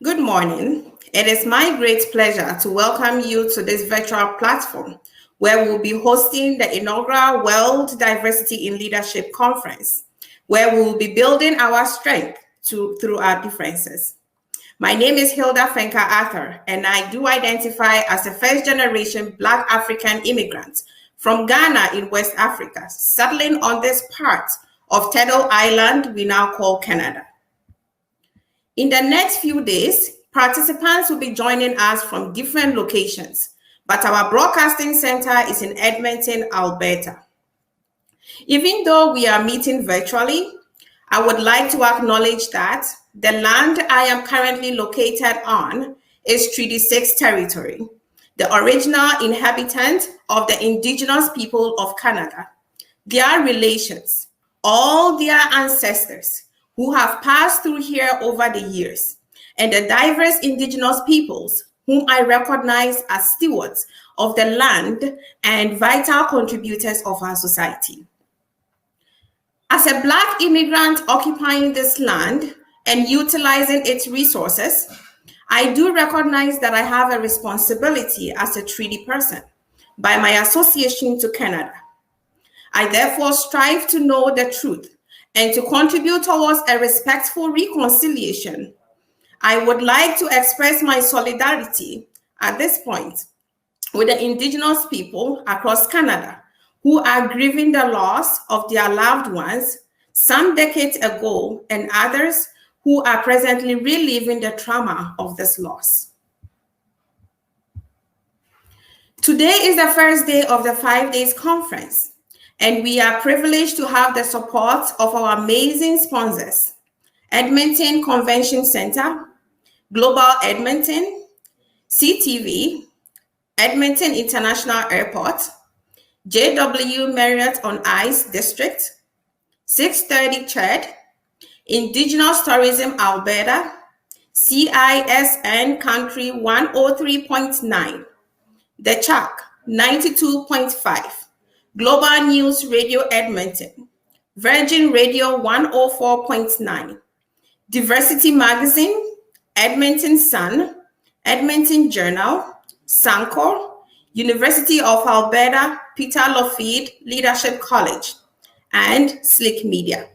Good morning. It is my great pleasure to welcome you to this virtual platform where we'll be hosting the inaugural World Diversity in Leadership Conference, where we will be building our strength through our differences. My name is Hilda Fankah-Arthur, and I do identify as a first-generation Black African immigrant from Ghana in West Africa, settling on this part of Turtle Island we now call Canada. In the next few days, participants will be joining us from different locations, but our broadcasting center is in Edmonton, Alberta. Even though we are meeting virtually, I would like to acknowledge that the land I am currently located on is Treaty 6 territory, the original inhabitant of the Indigenous people of Canada, their relations, all their ancestors who have passed through here over the years, and the diverse Indigenous peoples whom I recognize as stewards of the land and vital contributors of our society. As a Black immigrant occupying this land and utilizing its resources, I do recognize that I have a responsibility as a treaty person by my association to Canada. I therefore strive to know the truth and to contribute towards a respectful reconciliation. I would like to express my solidarity at this point with the Indigenous people across Canada who are grieving the loss of their loved ones some decades ago, and others who are presently reliving the trauma of this loss. Today is the first day of the 5 days conference, and we are privileged to have the support of our amazing sponsors: Edmonton Convention Centre, Global Edmonton, CTV, Edmonton International Airport, JW Marriott on Ice District, 630 Church, Indigenous Tourism Alberta, CISN Country 103.9, The Chuck 92.5, Global News Radio Edmonton, Virgin Radio 104.9, Diversity Magazine, Edmonton Sun, Edmonton Journal, Sancor, University of Alberta, Peter Lafayette Leadership College, and Slick Media.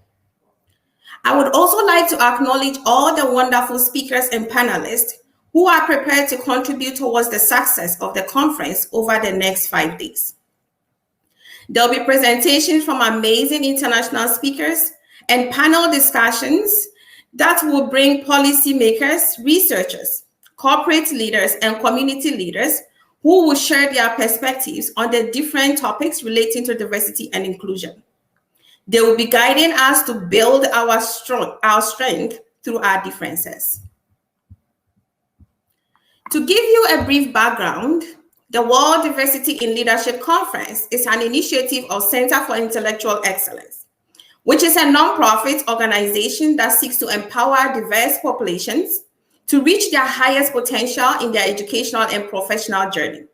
I would also like to acknowledge all the wonderful speakers and panelists who are prepared to contribute towards the success of the conference over the next 5 days. There'll be presentations from amazing international speakers and panel discussions that will bring policymakers, researchers, corporate leaders, and community leaders who will share their perspectives on the different topics relating to diversity and inclusion. They will be guiding us to build our strength through our differences. To give you a brief background, the World Diversity in Leadership Conference is an initiative of Center for Intellectual Excellence, which is a nonprofit organization that seeks to empower diverse populations to reach their highest potential in their educational and professional journey.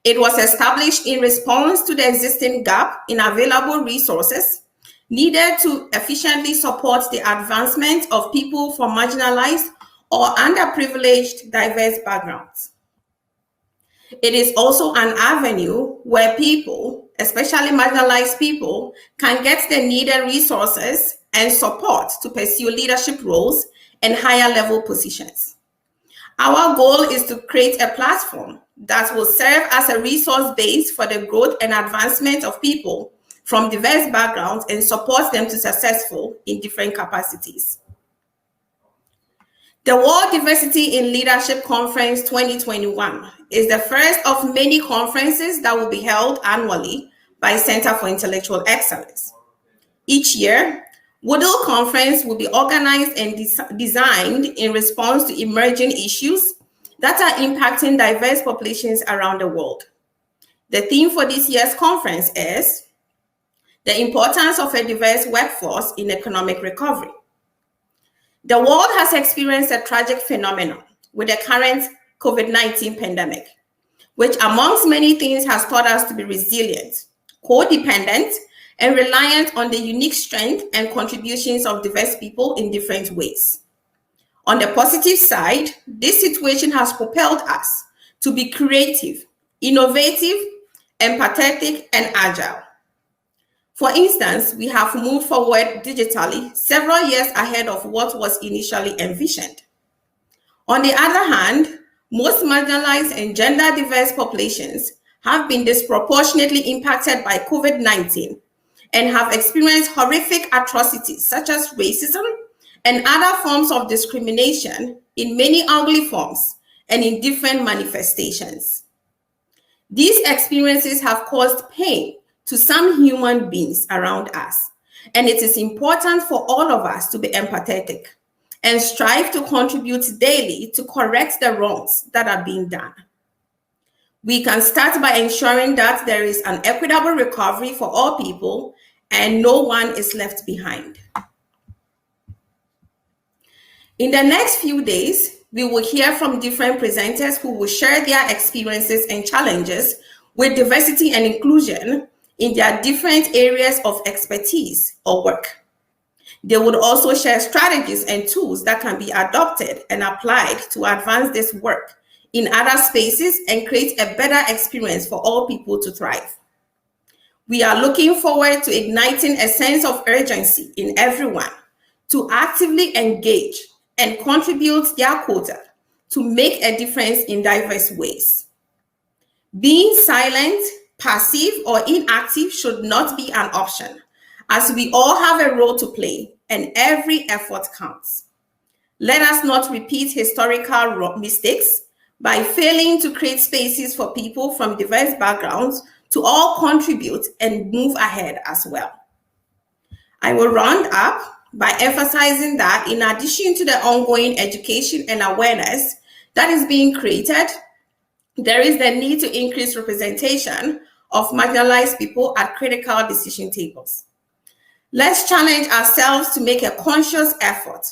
It was established in response to the existing gap in available resources needed to efficiently support the advancement of people from marginalized or underprivileged diverse backgrounds. It is also an avenue where people, especially marginalized people, can get the needed resources and support to pursue leadership roles and higher level positions. Our goal is to create a platform that will serve as a resource base for the growth and advancement of people from diverse backgrounds and support them to successful in different capacities. The World Diversity in Leadership Conference 2021 is the first of many conferences that will be held annually by Center for Intellectual Excellence. Each year, Woodall Conference will be organized and designed in response to emerging issues that are impacting diverse populations around the world. The theme for this year's conference is the importance of a diverse workforce in economic recovery. The world has experienced a tragic phenomenon with the current COVID-19 pandemic, which amongst many things has taught us to be resilient, codependent, and reliant on the unique strength and contributions of diverse people in different ways. On the positive side, this situation has propelled us to be creative, innovative, empathetic, and agile. For instance, we have moved forward digitally several years ahead of what was initially envisioned. On the other hand, most marginalized and gender diverse populations have been disproportionately impacted by COVID-19 and have experienced horrific atrocities such as racism and other forms of discrimination in many ugly forms and in different manifestations. These experiences have caused pain to some human beings around us, and it is important for all of us to be empathetic and strive to contribute daily to correct the wrongs that are being done. We can start by ensuring that there is an equitable recovery for all people and no one is left behind. In the next few days, we will hear from different presenters who will share their experiences and challenges with diversity and inclusion in their different areas of expertise or work. They would also share strategies and tools that can be adopted and applied to advance this work in other spaces and create a better experience for all people to thrive. We are looking forward to igniting a sense of urgency in everyone to actively engage and contribute their quota to make a difference in diverse ways. Being silent, passive, or inactive should not be an option, as we all have a role to play and every effort counts. Let us not repeat historical mistakes by failing to create spaces for people from diverse backgrounds to all contribute and move ahead as well. I will round up by emphasizing that in addition to the ongoing education and awareness that is being created, there is the need to increase representation of marginalized people at critical decision tables. Let's challenge ourselves to make a conscious effort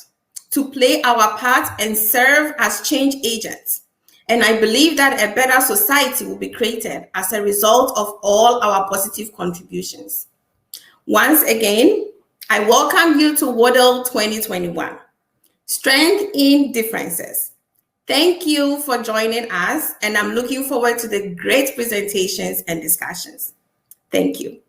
to play our part and serve as change agents. And I believe that a better society will be created as a result of all our positive contributions. Once again, I welcome you to WODL 2021, Strength in Differences. Thank you for joining us, and I'm looking forward to the great presentations and discussions. Thank you.